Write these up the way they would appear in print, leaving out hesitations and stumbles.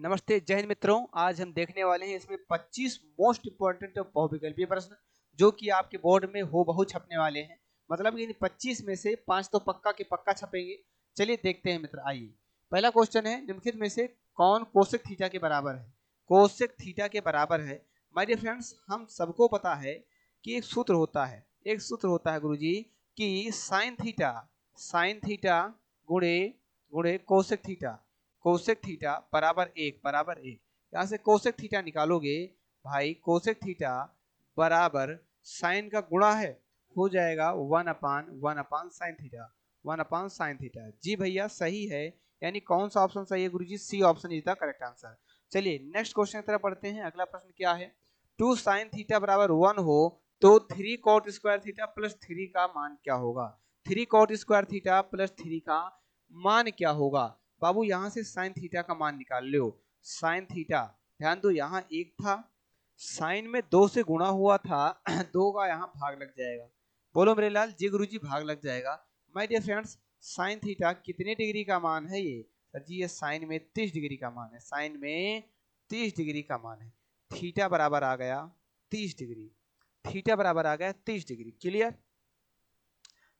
नमस्ते जय हिंद मित्रों। आज हम देखने वाले हैं इसमें 25 मोस्ट इंपोर्टेंट बहुविकल्पीय प्रश्न जो कि आपके बोर्ड में हो बहु छपने वाले हैं। मतलब इन 25 में से 5 तो पक्का के पक्का छपेंगे। चलिए देखते हैं मित्र, आइए। पहला क्वेश्चन है, निम्नलिखित में से कौन कोसेक थीटा के बराबर है? कोसेक थीटा के बराबर है माय डियर फ्रेंड्स, हम सबको पता है कि एक सूत्र होता है गुरुजी कि साइन थीटा गुणे गुणे कोसेक थीटा बराबर एक। यहां से कोसेक थीटा निकालोगे भाई, कोसेक थीटा बराबर साइन का गुणा है, हो जाएगा वन अपान साइन थीटा। जी भैया सही है। यानी कौन सा ऑप्शन सही है गुरुजी? C option is the correct answer. चलिए नेक्स्ट क्वेश्चन की तरफ बढ़ते हैं। अगला प्रश्न क्या है? 2 साइन थीटा बराबर 1 हो तो 3 कॉट स्क्वायर थीटा प्लस 3 का मान क्या होगा? 3 कॉट स्क्वायर थीटा प्लस 3 का मान क्या होगा? बाबू यहां से साइन थीटा का मान निकाल लो। साइन थीटा, ध्यान दो, यहां एक था, साइन में 2 से गुणा हुआ था 2 का यहां भाग लग जाएगा। बोलो मेरे लाल। जी गुरुजी भाग लग जाएगा। My dear friends, sine theta कितने डिग्री का मान है ये? सर जी ये साइन में 30 डिग्री का मान है। साइन में 30 डिग्री का मान है। थीटा बराबर आ गया 30 डिग्री। थीटा बराबर आ गया 30 डिग्री। क्लियर?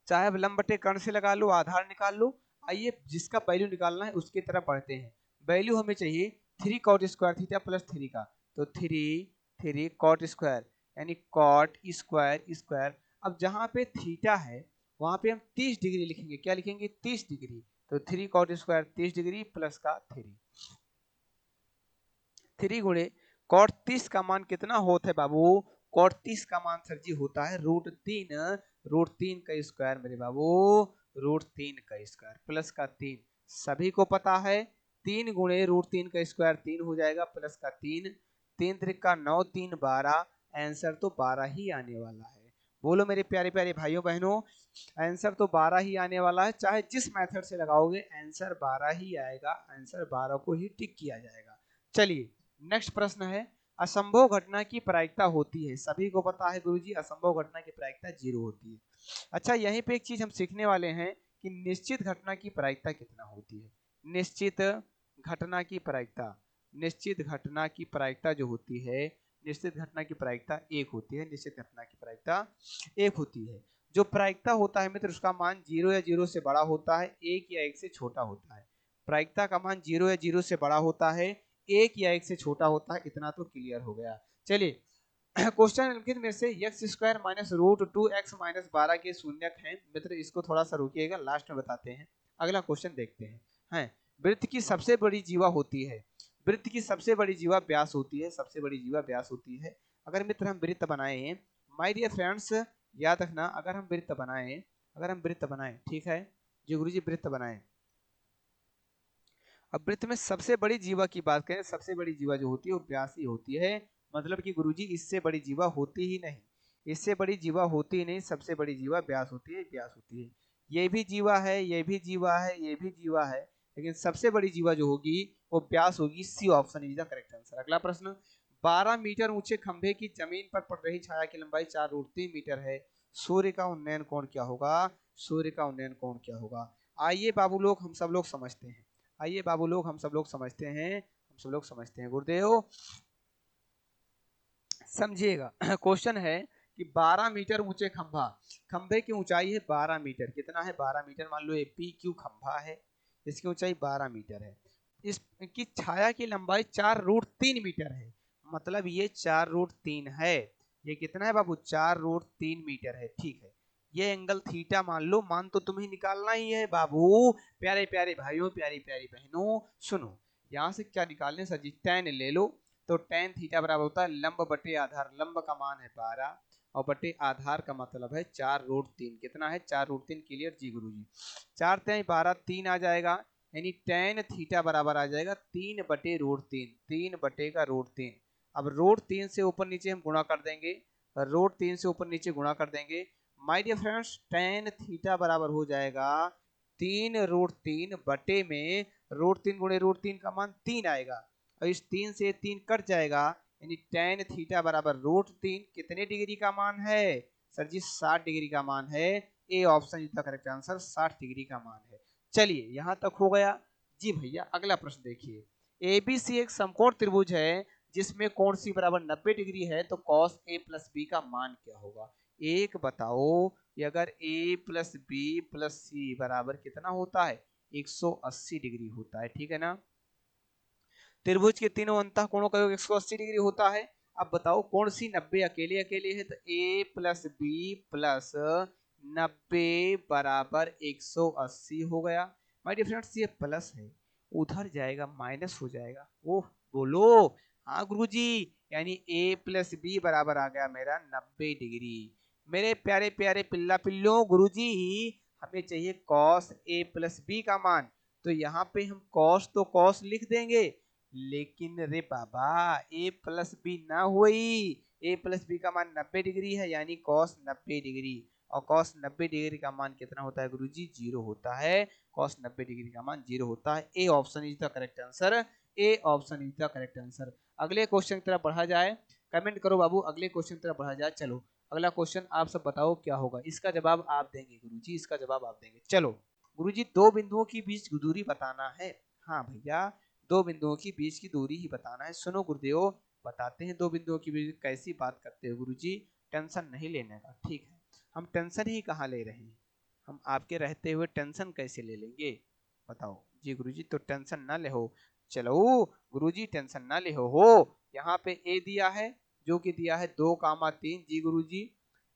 चाहे अब लंब बटे कर्ण से लगा लो, आधार निकाल लो। आइए जिसका वैल्यू निकालना है उसकी तरफ बढ़ते हैं। वैल्यू हमें चाहिए 3 कॉट स्क्वायर थीटा प्लस 3 का। तो 3 कॉट स्क्वायर यानी कॉट स्क्वायर। अब जहां पे थीटा है वहां पे हम 30 डिग्री लिखेंगे। क्या लिखेंगे? 30 डिग्री। तो 3 कॉट स्क्वायर 30 डिग्री प्लस का 3 गुणे कॉट 30 का मान कितना होता है बाबू? कॉट 30 का मान सर जी होता है रूट तीन का स्क्वायर मेरे बाबू। रूट 3 का स्क्वायर प्लस का 3। सभी को पता है 3 गुणे रूट 3 का स्क्वायर 3 हो जाएगा प्लस का 3। 3 त्रिका 9, 3 12। आंसर तो 12 ही आने वाला है। बोलो मेरे प्यारे प्यारे भाइयों बहनों, आंसर तो 12 ही आने वाला है। चाहे जिस मेथड से लगाओगे आंसर 12 ही आएगा। आंसर 12 को ही टिक किया जाएगा। चलिए नेक्स्ट प्रश्न है, असंभव घटना की प्रायिकता होती है। सभी को पता है गुरुजी असंभव घटना की प्रायिकता 0 होती है। अच्छा यहीं पे एक चीज हम सीखने वाले हैं कि निश्चित घटना की प्रायिकता कितना होती है। निश्चित घटना की प्रायिकता, निश्चित घटना की प्रायिकता जो होती है, निश्चित घटना की प्रायिकता 1 होती है। निश्चित घटना की प्रायिकता 1 होती है। जो प्रायिकता होता है मित्र उसका मान 0 या 0 से बड़ा होता है, 1 या 1 से छोटा होता है। प्रायिकता का मान 0 या 0 से बड़ा होता है, 1 या 1 से छोटा होता है। इतना तो क्लियर हो गया। चलिए क्वेश्चन निम्नलिखित में से x square minus root 2x minus 12 के शून्यक हैं। मित्र इसको थोड़ा सा रुकिएगा, लास्ट में बताते हैं। अगला क्वेश्चन देखते हैं। हैं वृत्त की सबसे बड़ी जीवा होती है। वृत्त की सबसे बड़ी जीवा व्यास होती है। सबसे बड़ी जीवा व्यास होती है। अगर मित्र हम वृत्त बनाए, माय डियर फ्रेंड्स याद रखना, अगर हम वृत्त बनाए, ठीक है जी गुरुजी, वृत्त बनाए। अब वृत्त में सबसे बड़ी जीवा की बात करें, सबसे बड़ी जीवा जो होती है वो व्यास ही होती है। मतलब कि गुरुजी इससे बड़ी जीवा होती ही नहीं, इससे बड़ी जीवा होती ही नहीं। सबसे बड़ी जीवा व्यास होती है, व्यास होती है। ये भी जीवा है, ये भी जीवा है, ये भी जीवा है, लेकिन सबसे बड़ी जीवा जो होगी वो व्यास होगी। C option is the correct answer. अगला प्रश्न, 12 मीटर ऊंचे खंभे की जमीन पर पड़ रही छाया की लंबाई 4√3 मीटर है। सूर्य का उन्नयन कोण क्या होगा? सूर्य का उन्नयन कोण क्या होगा? आइए बाबू लोग हम सब लोग समझते हैं। आइए बाबू लोग हम सब लोग समझते हैं, हम सब लोग समझते हैं। गुरुदेव समझिएगा क्वेश्चन है कि 12 मीटर ऊंचे खंभा, खंभे की ऊंचाई है 12 मीटर। कितना है? 12 मीटर। मान लो ये पी क्यू खंभा है, इसकी ऊंचाई 12 मीटर है। इसकी छाया की लंबाई 4√3 मीटर है। मतलब ये 4√3 है। ये कितना है बाबू? 4√3 मीटर है। ठीक है, ये एंगल थीटा मान लो। मान तो तुम्हें निकालना ही है बाबू। प्यारे प्यारे भाइयों, प्यारी प्यारी बहनों, सुनो यहां से क्या निकालने सर जी? tan ले लो। तो tan थीटा बराबर होता है लंब बटे आधार। लंब का मान है 12 और बटे आधार का मतलब है 4√3। कितना है? 4√3। क्लियर जी गुरु जी? 4×3 = 12, 3 आ जाएगा। यानी tan थीटा बराबर आ जाएगा 3/√3। 3/√3। अब √3 से ऊपर नीचे हम गुणा कर देंगे, √3 से ऊपर नीचे गुणा कर देंगे। My dear friends tan theta बराबर हो जाएगा 3√3 बटे में √3 गुणे √3 का मान 3 आएगा। और इस 3 से 3 कट जाएगा, यानी tan थीटा बराबर √3 कितने डिग्री का मान है? सर जी 60 डिग्री का मान है। ए ऑप्शन इसका करेक्ट आंसर 60 डिग्री का मान है। चलिए यहां तक हो गया। जी भैया अगला प्रश्न देखिए। ABC एक समकोण त्रिभुज है जिसमें कोण C बराबर 90 डिग्री है, तो cos A प्लस B का मान क्या होगा? एक बताओ कि अगर A plus B plus C बराबर कितना होता है? 180 डिग्री होता है, ठीक है ना। त्रिभुज के तीनों अंतः कोणों का योग 180 डिग्री होता है। अब बताओ कोण सी 90 अकेले अकेले है, तो A प्लस बी प्लस 90 बराबर 180 हो गया। माय डियर फ्रेंड्स, ये प्लस है, उधर जाएगा माइनस हो जाएगा। ओह बोलो। हाँ गुरुजी, यानी A प्लस बी बराबर आ गया मेरा 90 डिग्री। मेरे प्यारे प्यारे पिल्ला पिल्लों, गुरुजी हमें चाहिए cos A प्लस बी का मान, तो यहाँ पे हम cos तो cos लिख देंगे, लेकिन रे बाबा A प्लस बी ना हुई। A प्लस बी का मान 90 डिग्री है, यानी cos 90 डिग्री, और cos 90 डिग्री का मान कितना होता है गुरुजी? 0 होता है। cos 90 डिग्री का मान 0 होता है। A option is the correct answer. A option is the correct answer. अगले क्वेश्चन की तरफ बढ़ा जाए, कमेंट करो बाबू, अगले क्वेश्चन की तरफ बढ़ा जाए। चलो अगला क्वेश्चन आप सब बताओ क्या होगा, इसका जवाब आप देंगे गुरुजी, इसका जवाब आप देंगे। चलो गुरुजी, दो बिंदुओं की बीच की दूरी बताना है। हाँ भैया, दो बिंदुओं की बीच की दूरी ही बताना है। सुनो गुरुदेव, बताते हैं दो बिंदुओं की बीच कैसी बात करते हो गुरुजी, टेंशन नहीं लेने का, ठीक है। हम टेंशन ही कहाँ ले रहे हैं, हम आपके रहते हुए टेंशन कैसे ले लेंगे, बताओ जी गुरुजी। तो टेंशन ना ले हो, चलो गुरुजी टेंशन ना ले हो। यहाँ पे ए दिया है जो कि दिया है 2,3 जी गुरुजी।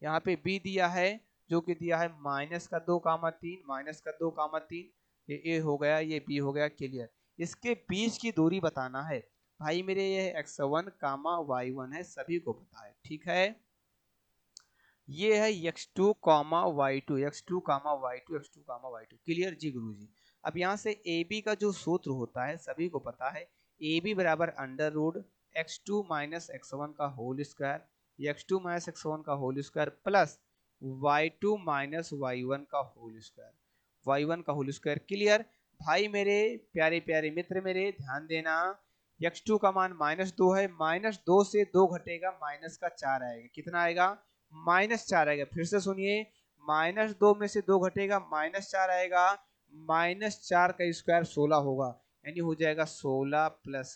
यहाँ पे बी दिया है जो कि दिया है -2,3, -2,3। ये ए हो गया, ये बी हो गया, क्लियर। इसके बीच की दूरी बताना है भाई मेरे, ये x1, y1 है, सभी को पता है, ठीक है। ये है x2, y2, x2, y2, x2, y2, clear जी गुरुजी। अब यहाँ से AB का जो सूत्र होता है सभी को पता है, AB बराबर √x2 माइनस x1 का whole square, x2 minus x1 का whole square plus y2 minus y1 का होल स्क्वायर, y1 का होल स्क्वायर, क्लियर। भाई मेरे प्यारे प्यारे मित्र मेरे, ध्यान देना, x2 का मान -2 है, -2 से 2 घटेगा, माइनस का 4 आएगा, कितना आएगा? -4 आएगा। फिर से सुनिए, -2 में से 2 घटेगा, -4 आएगा, -4 का स्क्वायर 16 होगा, यानी हो जाएगा 16 प्लस।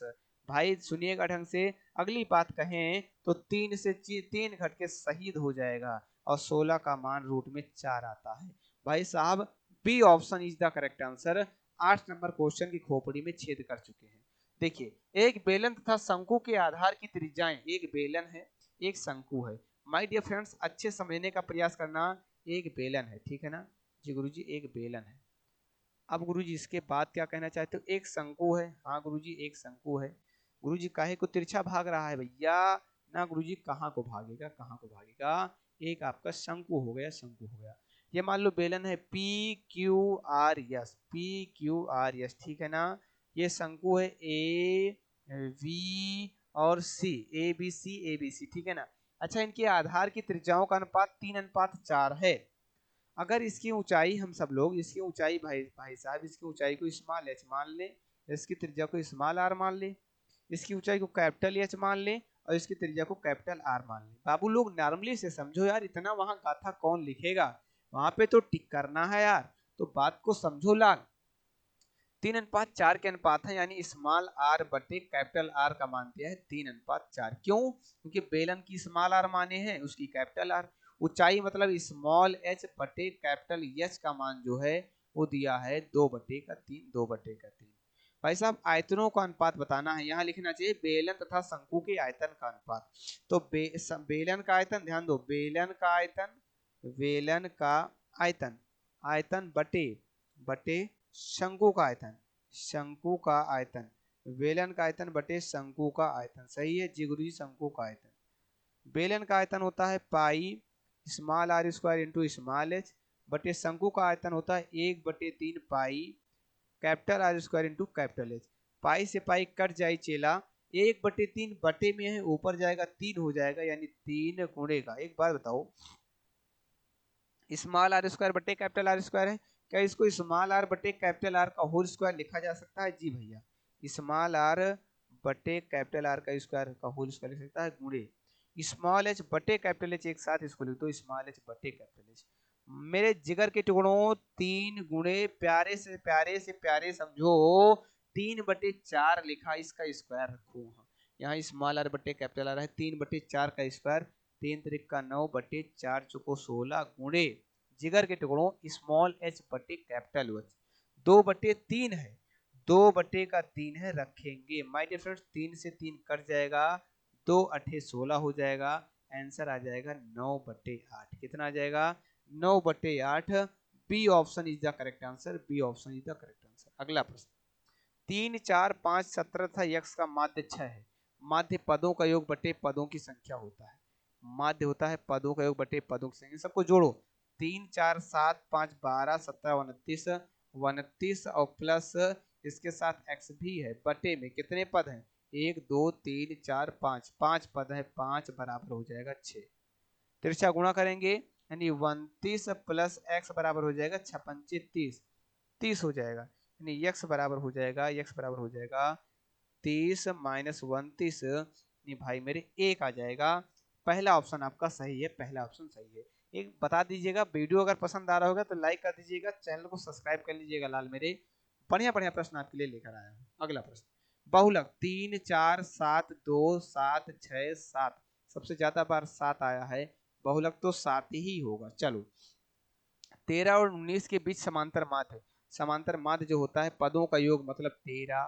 भाई सुनिएगा ढंग से, अगली बात कहें तो 3 से 3 घट के शहीद हो जाएगा, और 16 का मान रूट में 4 आता है। भाई साहब, B option is the correct answer. 8 number question की खोपड़ी में छेद कर चुके हैं। देखिए, एक बेलन तथा शंकु के आधार की त्रिज्याएं, एक बेलन है एक शंकु है। माय डियर फ्रेंड्स, अच्छे समझने का प्रयास करना, एक बेलन है, ठीक है ना जी गुरुजी, एक बेलन है। अब गुरुजी इसके बाद क्या कहना चाहते हो? एक शंकु है, हाँ गुरुजी एक शंकु है। गुरुजी काहे को तिरछा भाग रहा है भैया? ना गुरुजी, कहाँ को भागेगा, कहाँ को भागेगा, एक आपका शंकु हो गया, शंकु हो गया। ये मान लो बेलन है PQRS, PQRS, ठीक है ना। ये शंकु है AV और C, ABC, ठीक है ना। अच्छा, इनके आधार की त्रिज्याओं का अनुपात 3:4 है। अगर इसकी ऊंचाई, हम सब लोग इसकी ऊंचाई, भाई भाई साहब, इसकी ऊंचाई को स्मॉल h मान ले, इसकी त्रिज्या को स्मॉल r मान ले, इसकी ऊंचाई को कैपिटल H मान ले, और इसकी त्रिज्या को कैपिटल R मान ले। बाबू लोग नॉर्मली से समझो यार, इतना वहां गाथा कौन लिखेगा, वहां पे तो टिक करना है यार, तो बात को समझो लाल। 3:4 के अनुपात है, यानी स्मॉल r बटे कैपिटल R का मान दिया है 3:4। क्यों? क्योंकि बेलन की स्मॉल r माने हैं, उसकी कैपिटल R। ऊंचाई मतलब स्मॉल h बटे कैपिटल H का मान जो है वो दिया है 2/3, 2/3। भाई साहब, आयतनों का अनुपात बताना है, यहाँ लिखना चाहिए बेलन तथा शंकु के आयतन का अनुपात। तो बेलन का आयतन, ध्यान दो, बेलन का आयतन, बेलन का आयतन, आयतन बटे बटे शंकु का आयतन, शंकु का आयतन, बेलन का आयतन बटे शंकु का आयतन। सही है जी गुरुजी, शंकु का आयतन। बेलन का आयतन होता है pi small r square into small h, बटे शंकु का आयतन होता है 1/3 pi capital R square into capital H। पाई से पाई कट जाए चेला, 1/3 बटे में है, ऊपर जाएगा 3 हो जाएगा, यानी 3 गुणे का। एक बार बताओ, स्मॉल r स्क्वायर बटे कैपिटल R स्क्वायर है, क्या इसको स्मॉल r बटे कैपिटल R का होल स्क्वायर लिखा जा सकता है? जी भैया, स्मॉल r बटे कैपिटल R का स्क्वायर का होल स्क्वायर लिख सकता है, गुणे स्मॉल h बटे कैपिटल H, एक साथ इसको लिख दो, स्मॉल h बटे कैपिटल H। मेरे जिगर के टुकड़ों, 3 गुणे, प्यारे से प्यारे समझो, 3/4 लिखा, इसका स्क्वायर रखो वहां, यहाँ स्मॉल आर बटे कैपिटल आर है, 3/4 का स्क्वायर, 3 त्रिक का 9/4 चौको 16 गुणे जिगर के टुकड़ों स्मॉल h बटे कैपिटल H, 2/3 है, 2/3 है रखेंगे माय डियर फ्रेंड्स, 3 से 3 कट जाएगा, 2 8 16 हो जाएगा, आंसर आ जाएगा 9/8, कितना आ जाएगा 9/8, B option is the correct answer, B option is the correct answer. अगला प्रश्न, 3 4 5 17 था, यक्स का माध्य 6 है, माध्य पदों का योग बटे पदों की संख्या होता है, माध्य होता है पदों का योग बटे पदों की संख्या, सबको जोड़ो, 3 4 7 5 12 17 29 29 और प्लस इसके साथ एक्स भी है, बटे में कितने पद हैं 1 2 3 4 5, 5 पद है, 5 बराबर हो जाएगा 6, तिरछा गुणा करेंगे यानी 29 प्लस एक्स बराबर हो जाएगा 6 पंचे 30, 30 हो जाएगा, यानी यक्स बराबर हो जाएगा, यक्स बराबर हो जाएगा 30 माइनस 29, भाई मेरे 1 आ जाएगा। पहला ऑप्शन आपका सही है, पहला ऑप्शन सही है। एक बता दीजिएगा, वीडियो अगर पसंद आ रहा होगा तो लाइक कर दीजिएगा, चैनल को सब्सक्राइब कर लीजिएगा, लाल मेरे बढ़िया बढ़िया प्रश्न आपके लिए लेकर आया हूँ। अगला प्रश्न, बहुलक 3 4 7 2 7 6 7, सबसे ज्यादा बार 7 आया है, बहुलक तो 7 ही होगा। चलो 13 और 19 के बीच समांतर माध्य है, समांतर माध्य जो होता है पदों का योग मतलब 13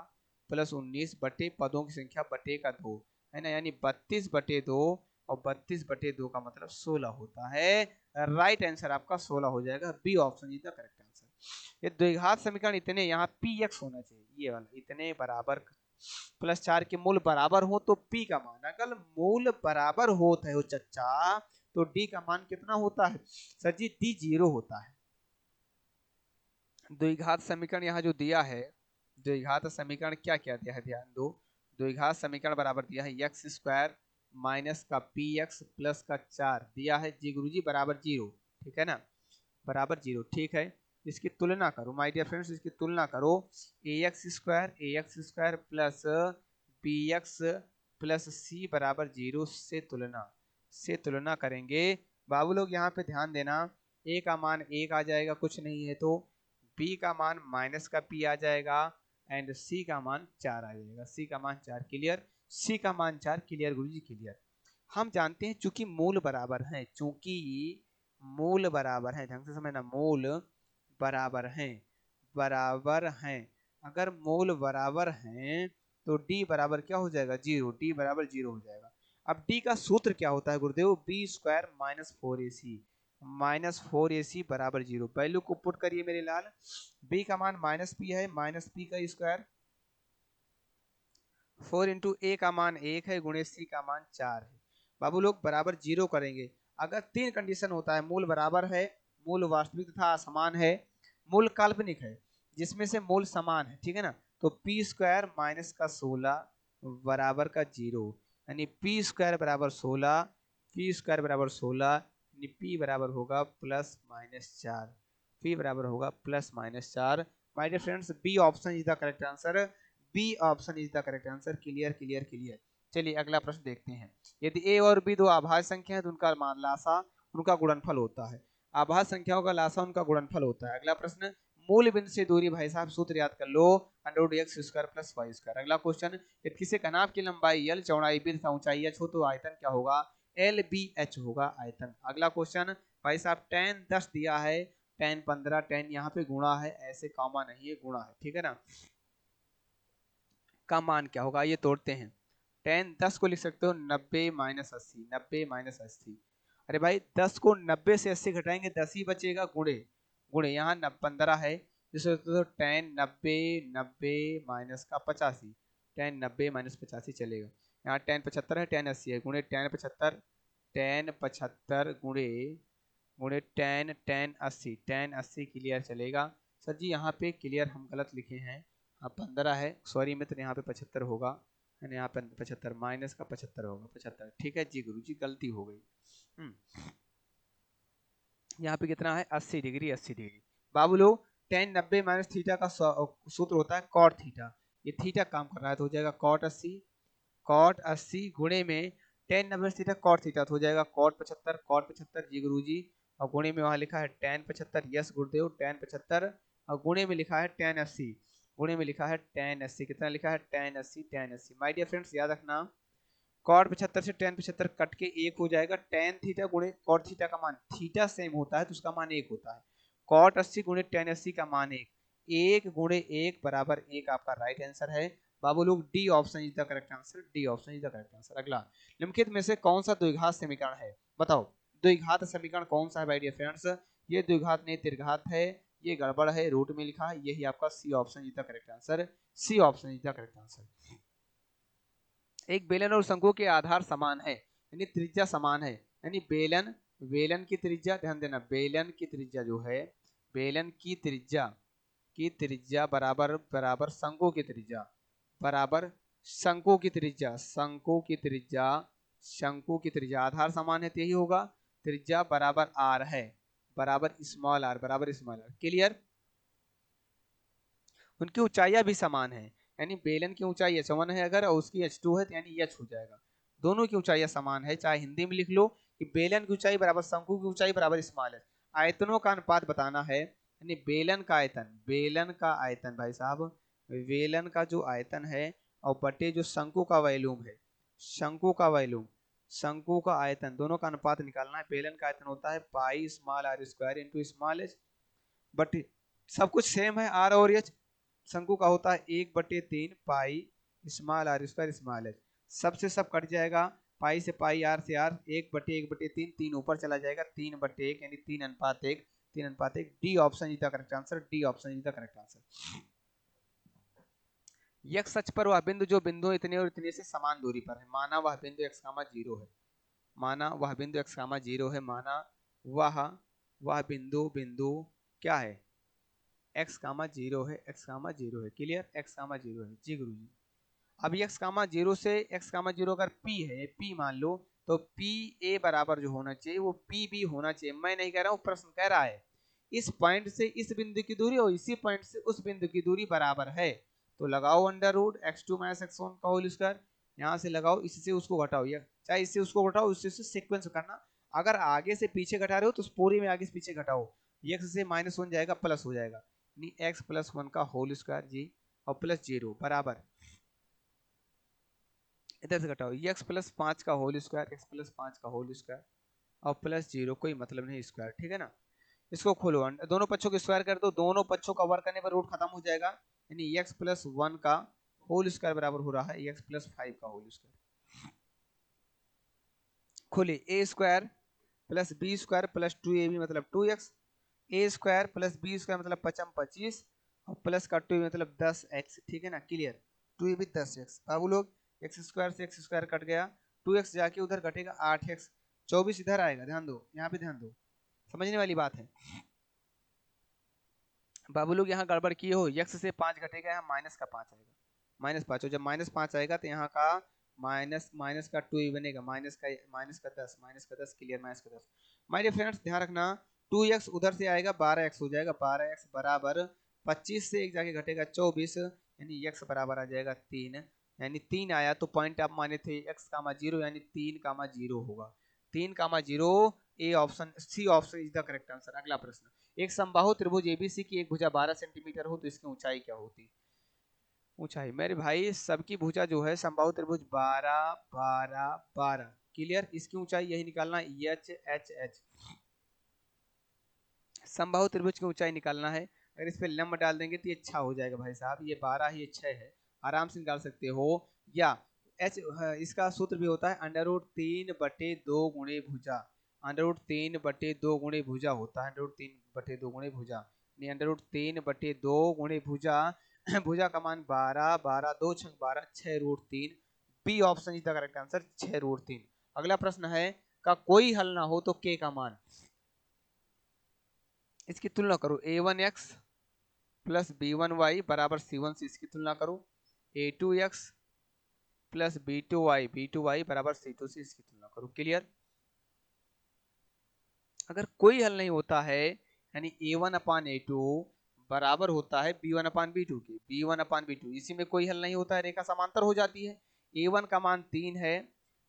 प्लस 19 बटे पदों की संख्या बटे का 2 है ना, यानी 32/2 और 32/2 का मतलब 16 होता है, राइट आंसर आपका 16 हो जाएगा, B option is the correct answer. ये द्विघात समीकरण इतने यहाँ पी एक्स होना चाहिए, ये वाला इतने बराबर प्लस 4 के मूल बराबर हो तो पी का मान, अगर मूल बराबर होता है चच्चा तो डी का मान कितना होता है सर जी, डी 0 होता है। द्विघात समीकरण यहाँ जो दिया है, द्विघात समीकरण क्या क्या दिया है ध्यान दो, द्विघात समीकरण बराबर दिया है एक्स स्क्वायर माइनस का पी एक्स प्लस का 4 दिया है जी गुरुजी बराबर 0, ठीक है ना, बराबर 0, ठीक है। इसकी तुलना करो माय डियर फ्रेंड्स, इसकी तुलना करो, a x square plus b x plus c बराबर 0 से तुलना करेंगे। बाबू लोग यहाँ पे ध्यान देना, ए का मान 1 आ जाएगा, कुछ नहीं है तो बी का मान माइनस का पी आ जाएगा एंड सी का मान 4 आ जाएगा, सी का मान 4 क्लियर, सी का मान 4 क्लियर गुरुजी क्लियर। हम जानते हैं चूंकि मूल बराबर हैं, चूंकि मूल बराबर हैं, ढंग से समझना, मूल बराबर हैं, बराबर हैं, अगर मूल बराबर हैं तो d बराबर क्या हो जाएगा 0, d बराबर 0 हो जाएगा। अब d का सूत्र क्या होता है गुरुदेव, बी स्क्वायर माइनस 4ac बराबर 0, वैल्यू को पुट करिए मेरे लाल, b का मान माइनस पी है, माइनस पी का स्क्वायर 4 इंटू ए का मान 1 है गुणे सी का मान 4 है, बाबू लोग बराबर 0 करेंगे। अगर 3 कंडीशन होता है, मूल बराबर है, मूल वास्तविक तथा समान है, मूल काल्पनिक है, जिसमें से मूल समान है, ठीक है ना, तो पी स्क्वायर माइनस का 16 बराबर का 0, यानी पी स्क्वायर बराबर 16, पी स्क्वायर बराबर 16, यानी पी बराबर होगा प्लस माइनस 4, पी बराबर होगा plus minus 4। My dear friends, B option is the correct answer, B option is the correct answer, clear clear clear. चलिए अगला प्रश्न देखते हैं, यदि ए और बी दो आभाज्य संख्या है तो उनका मान लासा उनका गुणनफल होता है, आभाज्य संख्याओं का लासा उनका गुणनफल होता है। अगला प्रश्न, मूल बिंदु से दूरी भाई साहब सूत्र याद कर लो, √x² + y²। अगला क्वेश्चन, यदि किसी कनाभ की लंबाई l, चौड़ाई b तथा ऊंचाई h हो तो आयतन क्या होगा, LBH होगा आयतन। अगला क्वेश्चन भाई साहब, tan 10 दिया है, tan 15, tan यहाँ पे गुणा है, ऐसे कॉमा नहीं है, गुणा है, ठीक है ना, का मान क्या होगा, ये तोड़ते हैं। tan 10 को लिख सकते हो 90 - 80, 90 - 80, अरे भाई 10 को 90 से 80 घटाएंगे 10 ही बचेगा, गुणे गुणे यहाँ 15 है, जिसे तो tan 90 90 माइनस का 85, tan 90 - 85 चलेगा, यहाँ tan 75 है, tan 80 है, गुणे tan 75, tan 75 गुणे गुणे tan 80, tan 80 क्लियर चलेगा। सर जी यहाँ पे क्लियर हम गलत लिखे हैं, अब 15 है, सॉरी मित्र, यहाँ पे 75 होगा, है यहाँ पे 75 माइनस का 75 होगा, 75, ठीक है जी गुरुजी गलती हो गई। यहाँ पे कितना है 80 डिग्री, 80 डिग्री। बाबू लोग tan 90 माइनस थीटा का सूत्र होता है cot थीटा, ये थीटा काम कर रहा है तो हो जाएगा cot 80 गुणे में tan 90 थीटा cot थीटा तो हो जाएगा cot 75 जी गुरुजी, और गुणे में वहां लिखा है tan 75, यस गुरुदेव tan 75, और गुणे में लिखा है tan 80, गुणे में लिखा है tan 80, कितना लिखा है tan 80, tan 80। My dear friends याद रखना cot 75 से tan 75 कट के एक हो जाएगा, tan थीटा गुणे cot थीटा का मान, थीटा सेम होता है तो उसका मान एक होता है। cot 80 गुणे tan 80 का मान एक, एक गुणे एक बराबर एक आपका राइट आंसर है। बाबू लोग D option is the correct answer, D option is the correct answer. अगला, निम्नलिखित में से कौन सा द्विघात समीकरण है, बताओ द्विघात समीकरण कौन सा है माय डियर फ्रेंड्स। ये द्विघात नहीं त्रिघात है, ये गड़बड़ है, रूट में लिखा है, यही आपका C option is the correct answer, C option is the correct answer. एक बेलन और शंकु के आधार समान है, यानी त्रिज्या समान है, यानी बेलन, बेलन की त्रिज्या, ध्यान देना बेलन की त्रिज्या जो है, बेलन की त्रिज्या बराबर बराबर शंकु की त्रिज्या, बराबर शंकु की त्रिज्या, शंकु की त्रिज्या, शंकु की त्रिज्या आधार समान है तो यही होगा, त्रिज्या बराबर आर है, बराबर स्मॉल आर, बराबर स्मॉल आर। क्लियर। उनकी ऊंचाइयां भी समान है, यानी बेलन की ऊंचाई h1 है अगर और उसकी h2 है तो यानी h हो जाएगा। दोनों की ऊंचाइयां समान है, चाहे हिंदी में लिख लो कि बेलन की ऊंचाई बराबर शंकु की ऊंचाई बराबर स्मॉल है। आयतनों का अनुपात बताना है, यानी बेलन का आयतन, बेलन का आयतन भाई साहब, बेलन का जो आयतन है और बटे जो शंकु का वॉल्यूम है, शंकु का वॉल्यूम, शंकु का आयतन, दोनों का अनुपात निकालना है। बेलन का आयतन होता है pi small r square into small h, but सब कुछ सेम है आर और एच। शंकु का होता है 1/3 pi small r square small h, सबसे सब कट जाएगा, पाई से पाई आर से आर, 1/1/3, 3 ऊपर चला जाएगा, 3/1 यानी 3:1, 3:1। D option is the correct answer, D option is the correct answer. X अक्ष पर वह बिंदु जो बिंदु इतने और इतने से समान दूरी पर है, माना वह बिंदु x, 0 है, माना वह बिंदु x, 0 है, माना वह बिंदु बिंदु क्या है x, 0 है, x, 0 है। क्लियर, x, 0 है जी गुरु जी। अब x, 0 से x, 0 अगर p है, p मान लो, तो p a बराबर जो होना चाहिए वो p b होना चाहिए। मैं नहीं कह रहा हूँ, प्रश्न कह रहा है इस पॉइंट से इस बिंदु की दूरी और इसी पॉइंट से उस बिंदु की दूरी बराबर है, तो लगाओ अंडर रूट x2 - x1 का होल स्क्वायर, यहाँ से लगाओ, इससे उसको घटाओ, या चाहे इससे उसको घटाओ, उससे सीक्वेंस करना। अगर आगे से पीछे घटा रहे हो तो पूरी में आगे से पीछे घटाओ, x से -1 जाएगा प्लस हो जाएगा, x + 1 का होल स्क्वायर जी, और प्लस 0 बराबर, इधर से घटाओ x + 5 का होल स्क्वायर, x + 5 का होल स्क्वायर और प्लस 0, कोई मतलब नहीं स्क्वायर, ठीक है ना। इसको खोलो, दोनों पक्षों को स्क्वायर कर दो, दोनों पक्षों का वर्ग करने पर रूट खत्म हो जाएगा, यानी x + 1 का होल स्क्वायर बराबर हो रहा है x + 5 का होल स्क्वायर। खोले a² + b² + 2ab मतलब 2x, a² + b² मतलब 25 और प्लस का 2 मतलब 10x, ठीक है ना। Clear, 2ab 10x। अब लोग x² से x² कट गया, 2x जाके उधर घटेगा 8x, 24 इधर आएगा, ध्यान दो, यहाँ पे ध्यान दो, समझने वाली बात है। बाबू लोग यहाँ गड़बड़ किए हो, x से 5 घटेगा, यहाँ माइनस का 5 आएगा, -5, और जब -5 आएगा तो यहाँ का माइनस का 2 ही बनेगा, माइनस का 10, क्लियर, -10। माय डियर फ्रेंड्स ध्यान रखना, 2x उधर से आएगा 12x हो जाएगा, 12x बराबर 25 से एक जाके घटेगा 24, यानी x बराबर आ जाएगा 3, यानी 3 आया तो पॉइंट आप माने थे x, 0 यानी 3, 0 होगा, 3, 0। A option, C option is the correct answer. अगला प्रश्न, एक समबाहु त्रिभुज एबीसी की एक भुजा 12 सेंटीमीटर हो तो इसकी ऊंचाई क्या होती। ऊंचाई मेरे भाई सबकी भुजा जो है समबाहु त्रिभुज 12 12 12, क्लियर, इसकी ऊंचाई यही निकालना, एच एच एच, समबाहु त्रिभुज की ऊंचाई निकालना है। अगर इस पे लंब डाल देंगे तो ये 6 हो जाएगा भाई साहब, ये 12 ही 6 है, आराम से निकाल सकते हो। या एच, इसका सूत्र भी होता है √3/2 गुणे भुजा, √3/2 गुणे भुजा होता है, √3/2 गुणे भुजा, √3/2 गुणे भुजा, भुजा का मान 12, 12 2 6 12, 6√3। B option is the correct answer, 6√3। अगला प्रश्न है, का कोई हल ना हो तो k का मान, इसकी तुलना करो, a1x + b1y बराबर c1 से इसकी तुलना करो, a2x + b2y बराबर c2 से इसकी तुलना करो। क्लियर, अगर कोई हल नहीं होता है, यानी a1/a2 बराबर होता है b1/b2 के, b1/b2, इसी में कोई हल नहीं होता है, रेखा समांतर हो जाती है। a1 का मान 3 है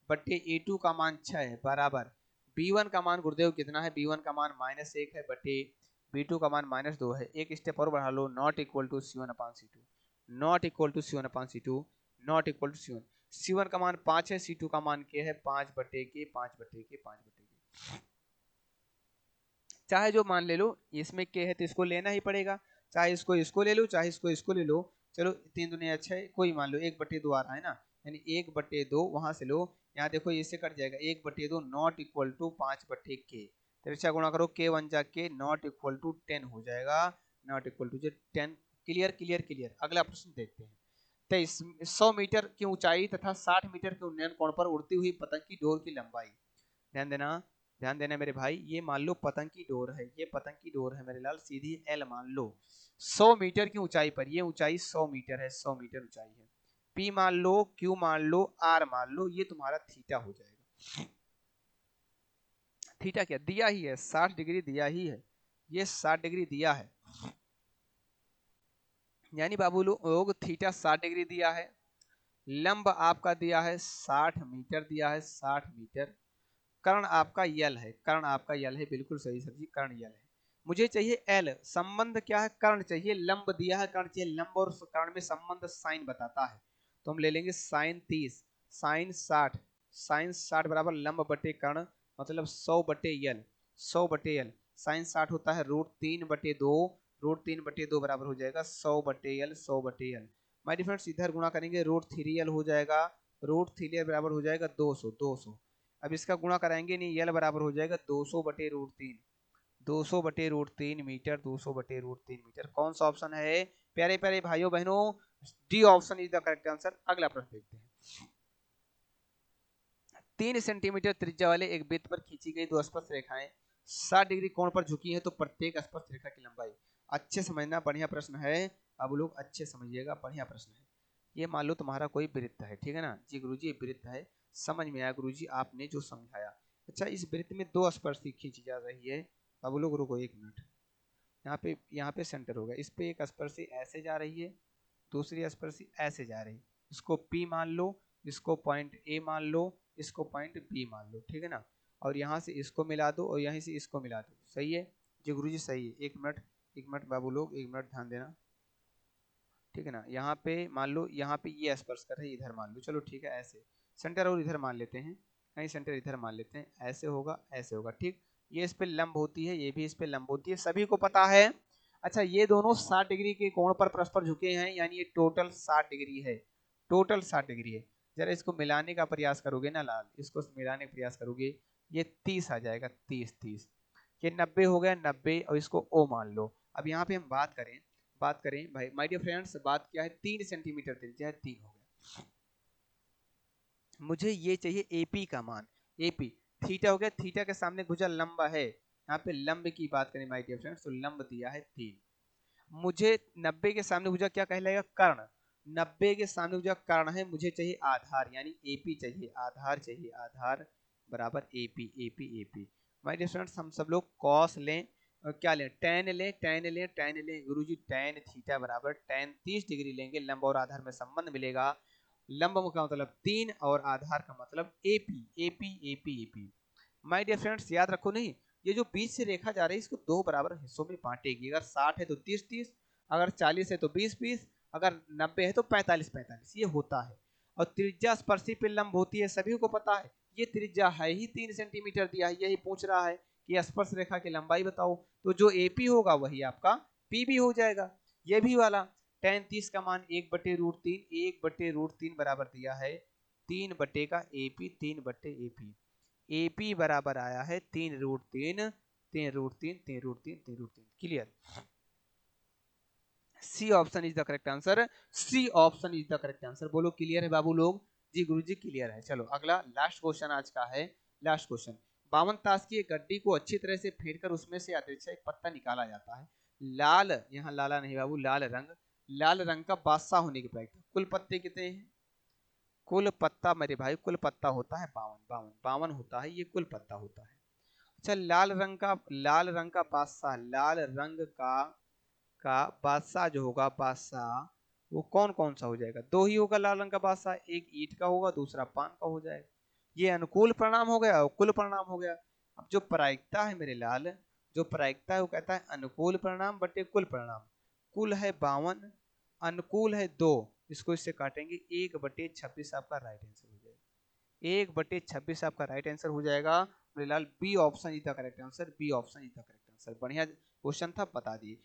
बट्टे a2 का मान 6 है, बराबर b1 का मान गुरुदेव कितना है, b1 का मान -1 है बट्टे b2 का मान -2 है, एक स्टेप और बढ़ा लो, ≠ C1/C2, not equal to C1 upon C2 not equal to C1। C1 का मान 5 है, C2 का मान क्या है 5 बटे के 5 बटे के 5 बटे के, चाहे जो मान ले लो, इसमें के है तो इसको लेना ही पड़ेगा, चाहे इसको ले लो, चाहे इसको ले लो। चलो 3 दुनिया 6 है, कोई मान लो 1/2 आ रहा है ना, यानी 1/2 वहां से लो, यहाँ देखो इससे कट जाएगा 1/2 नॉट इक्वल टू 5 बटे के, तिरछा गुणा करो के 1 जा के नॉट इक्वल टू 10 हो जाएगा, not equal to 10। Clear clear clear. अगला प्रश्न देखते हैं। 100 मीटर की ऊंचाई तथा 60 मीटर के उन्नयन कोण पर उड़ती हुई पतंग की डोर की लंबाई, ध्यान देना, ध्यान देना मेरे भाई, ये मान लो पतंग की डोर है, ये पतंग की डोर है मेरे लाल, सीधी एल मान लो, 100 मीटर की ऊंचाई पर, ये ऊंचाई 100 मीटर है, 100 मीटर ऊंचाई है, पी मान लो, क्यू मान लो, आर मान लो, ये तुम्हारा थीटा हो जाएगा। थीटा क्या दिया ही है, 60 डिग्री दिया ही है, ये 60 डिग्री दिया है, यानी बाबू लोग थीटा 60 डिग्री दिया है, लंब आपका दिया है 60 मीटर दिया है, 60 मीटर, कर्ण आपका यल है, कर्ण आपका यल है, बिल्कुल सही सर जी, कर्ण यल है। मुझे चाहिए एल, संबंध क्या है, कर्ण चाहिए, लंब दिया है, कर्ण चाहिए, लंब और कर्ण में संबंध साइन बताता है, तो हम ले लेंगे साइन 30, साइन 60, साइन 60 बराबर लंब बटे कर्ण, मतलब 100 बटे यल, 100 बटे यल, साइन 60 होता है √3/2, √3/2 बराबर हो जाएगा 100 बटे यल, 100 बटे यल। माय डियर फ्रेंड्स इधर गुणा करेंगे √3l हो जाएगा, √3l बराबर हो जाएगा 200, 200। अब इसका गुणा कराएंगे नहीं, यल बराबर हो जाएगा 200 बटे √3, 200 बटे √3 मीटर, 200 बटे √3 मीटर। कौन सा ऑप्शन है प्यारे प्यारे भाइयों बहनों, D option is the correct answer. अगला प्रश्न देखते हैं। 3 सेंटीमीटर त्रिज्या वाले एक वृत्त पर खींची गई दो स्पर्श रेखाएं 60 डिग्री कोण पर झुकी है, तो प्रत्येक स्पर्श रेखा की लंबाई, अच्छे समझना, बढ़िया प्रश्न है, अब लोग अच्छे समझिएगा, बढ़िया प्रश्न है। ये मान लो तुम्हारा कोई वृत्त है, ठीक है ना जी गुरुजी, ये वृत्त है, समझ में आया गुरुजी आपने जो समझाया। अच्छा, इस वृत्त में दो स्पर्शी खींची जा रही है, अब लोग रुको 1 मिनट, यहाँ पे सेंटर होगा, इस पे एक स्पर्शी ऐसे जा रही है, दूसरी स्पर्शी ऐसे जा रही है, इसको P मान लो, इसको पॉइंट A मान लो, इसको पॉइंट B मान लो, ठीक है ना, और यहाँ से इसको मिला दो और यहीं से इसको मिला दो, सही है जी गुरुजी, सही है। 1 मिनट बाबू लोग, 1 मिनट ध्यान देना, ठीक है ना, यहाँ पे मान लो, यहाँ पे ये स्पर्श कर रहे हैं, इधर मान लो, चलो ठीक है, ऐसे सेंटर और इधर मान लेते हैं, कहीं सेंटर इधर मान लेते हैं, ऐसे होगा ऐसे होगा, ठीक, ये इस पे लंब होती है, ये भी इस पे लंब होती है, सभी को पता है। अच्छा, ये दोनों 60 डिग्री के कोण पर परस्पर झुके हैं, यानी ये टोटल 60 डिग्री है, टोटल 60 डिग्री है। जरा इसको मिलाने का प्रयास करोगे ना लाल, इसको मिलाने का प्रयास करोगे, ये 30 आ जाएगा, 30, ये 90 हो गया, 90, और इसको O मान लो। अब यहाँ पे हम बात करें भाई माय डियर फ्रेंड्स, बात क्या है, 3 सेंटीमीटर त्रिज्या है, 3 हो गया, मुझे ये चाहिए एपी का मान, एपी, थीटा हो गया, थीटा के सामने भुजा लंब है, यहाँ पे लंब की बात करें माय डियर फ्रेंड्स, तो लंब दिया है 3, मुझे 90 के सामने भुजा क्या कहलाएगा, कर्ण, 90 के सामने भुजा कर्ण है, मुझे चाहिए आधार, यानी एपी चाहिए, आधार चाहिए, आधार बराबर AP, AP AP. My dear friends हम सब लोग कॉस लें और क्या लें, टेन लें, टेन लें, टेन लें गुरुजी, टेन थीटा बराबर टेन 30 डिग्री लेंगे, लंब और आधार में संबंध मिलेगा, लंब का मतलब 3 और आधार का मतलब AP, AP AP AP. My dear friends याद रखो, नहीं ये जो बीच से रेखा जा रही है इसको दो बराबर हिस्सों में बांटेगी, अगर 60 है तो 30-30, अगर 40 है तो 20-20, अगर 90 है तो 45-45, ये होता है। और त्रिज्या स्पर्शी पे लंब होती है, सभी को पता है, ये त्रिज्या है ही 3 सेंटीमीटर दिया है, यही पूछ रहा है कि स्पर्श रेखा की लंबाई बताओ, तो जो एपी होगा वही आपका पी भी हो जाएगा। ये भी वाला tan 30 का मान 1/√3, 1/√3 बराबर दिया है 3 बटे का एपी, 3 बटे एपी, एपी बराबर आया है 3√3, 3√3, 3√3, 3√3। Clear, C option is the correct answer, C option is the correct answer. बोलो क्लियर है बाबू लोग, जी गुरुजी क्लियर है। चलो अगला लास्ट क्वेश्चन आज का है, लास्ट क्वेश्चन, 52 ताश की एक गड्डी को अच्छी तरह से फेंटकर उसमें से यादृच्छा एक पत्ता निकाला जाता है, लाल, यहाँ लाला नहीं बाबू, लाल रंग, लाल रंग का बादशाह होने के प्रयोग, कुल पत्ते कितने हैं, कुल पत्ता मेरे भाई, कुल पत्ता होता है 52, 52, 52 होता है, ये कुल पत्ता होता है। अच्छा, लाल रंग का बादशाह, लाल रंग का बादशाह जो होगा, बादशाह वो कौन कौन सा हो जाएगा, दो ही होगा लाल रंग का बादशाह, एक ईंट का होगा, दूसरा पान का हो जाएगा, ये अनुकूल परिणाम हो गया और कुल परिणाम हो गया। अब जो प्रायिकता है मेरे लाल, जो प्रायिकता है वो कहता है अनुकूल परिणाम बटे कुल परिणाम, कुल है 52 अनुकूल है 2, इसको इससे काटेंगे 1/26 आपका राइट आंसर हो जाएगा। 1/26 आपका राइट आंसर हो जाएगा। फिलहाल B option is the correct answer, B option is the correct answer. बढ़िया क्वेश्चन था, बता दिए।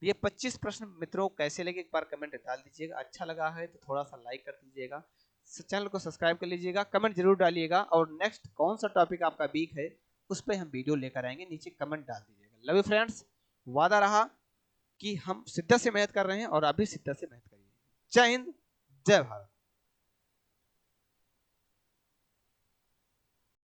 ये 25 प्रश्न मित्रों कैसे लगे एक बार कमेंट डाल दीजिएगा। अच्छा लगा है तो थोड़ा सा लाइक कर दीजिएगा, चैनल को सब्सक्राइब कर लीजिएगा, कमेंट जरूर डालिएगा, और नेक्स्ट कौन सा टॉपिक आपका वीक है उस पर हम वीडियो लेकर आएंगे, नीचे कमेंट डाल दीजिएगा। लव यू फ्रेंड्स, वादा रहा कि हम शिद्दत से मेहनत कर रहे हैं और आप भी शिद्दत से मेहनत करिए। जय हिंद, जय भारत।